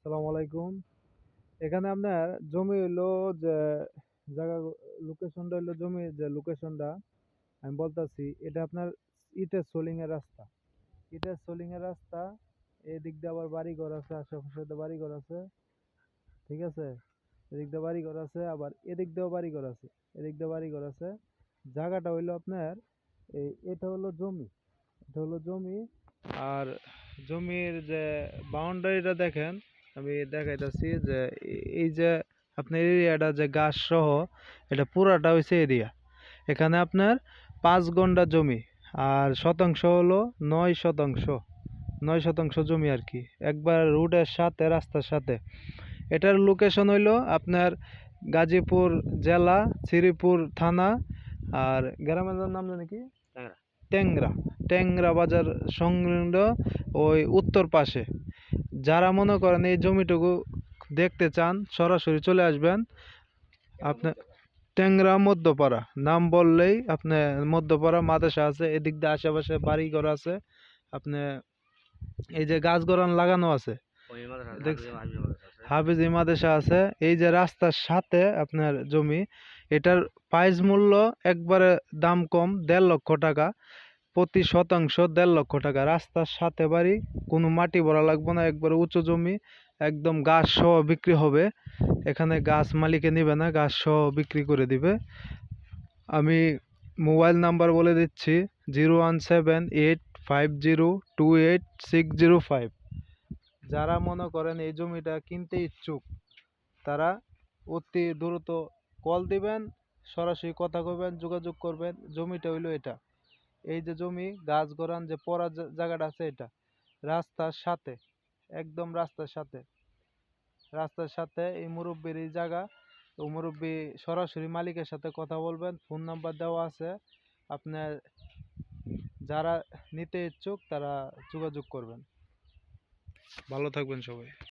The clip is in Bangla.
সালাম আলাইকুম। এখানে আপনার জমি হইলো যে জায়গা লোকেশনটা হইলো জমির যে লোকেশনটা আমি বলতাছি এটা আপনার ইটের সোলিং এর রাস্তা। ইটের সোলিং এর রাস্তা এদিক দিয়ে আবার বাড়িঘর আছে, আশেপাশে তো বাড়িঘর আছে, ঠিক আছে? এদিক দিয়ে বাড়িঘর আছে, আবার এদিক দিয়েও বাড়িঘর আছে, এদিক দিয়ে বাড়িঘর আছে। জায়গাটা হইলো আপনার এটা হলো জমি, এটা হলো জমি। আর জমির যে বাউন্ডারিটা দেখেন, আমি দেখাইতেছি যে এই যে আপনার এরিয়াটা যে গাছ সহ এটা পুরাটা হইছে এরিয়া। এখানে আপনার 5 গন্ডা জমি, আর শতাংশ হলো 9 শতাংশ। 9 শতাংশ জমি আর কি, একবার রোডের সাথে, রাস্তার সাথে। এটার লোকেশন হইলো আপনার গাজীপুর জেলা, শ্রীপুর থানা, আর গ্রামের নাম জানি কি, ট্যাংরা। ট্যাংরা বাজার সংলগ্ন ওই উত্তর পাশে। যারা মনে করেন এই জমিটুকু দেখতে চান সরাসরি চলে আসবেন। আপনার ট্যাংরা মধ্যপাড়া নাম বললেই আপনি মধ্যপাড়া মাদ্রাসা আছে, এদিক দিয়ে আশেপাশে বাড়ি ঘর আছে। আপনি এই যে গাছ গড়ান লাগানো আছে, হাফিজি মাদ্রাসা আছে, এই যে রাস্তার সাথে আপনার জমি। এটার প্রাইস মূল্য একবারে দাম কম, 1.5 লক্ষ টাকা প্রতি শতাংশ। 1.5 লক্ষ টাকা রাস্তার সাথে বাড়ি, কোনো মাটি ভরা লাগবে না, একবারে উঁচু জমি, একদম গাছ সহ বিক্রি হবে। এখানে গাছ মালিকে নিবে না, গাছ সহ বিক্রি করে দিবে। আমি মোবাইল নাম্বার বলে দিচ্ছি, 01785028605। যারা মনে করেন এই জমিটা কিনতে ইচ্ছুক তারা অতি দ্রুত কল দিবেন, সরাসরি কথা কইবেন, যোগাযোগ করবেন। জমিটা হইলো এটা, এই যে জমি গাছ গড়ান যে পড়া জায়গাটা আছে এটা রাস্তার সাথে, একদম রাস্তার সাথে। রাস্তার সাথে এই মুরব্বির এই জায়গা। তো মুরব্বি সরাসরি মালিকের সাথে কথা বলবেন, ফোন নাম্বার দেওয়া আছে। আপনার যারা নিতে ইচ্ছুক তারা যোগাযোগ করবেন। ভালো থাকবেন সবাই।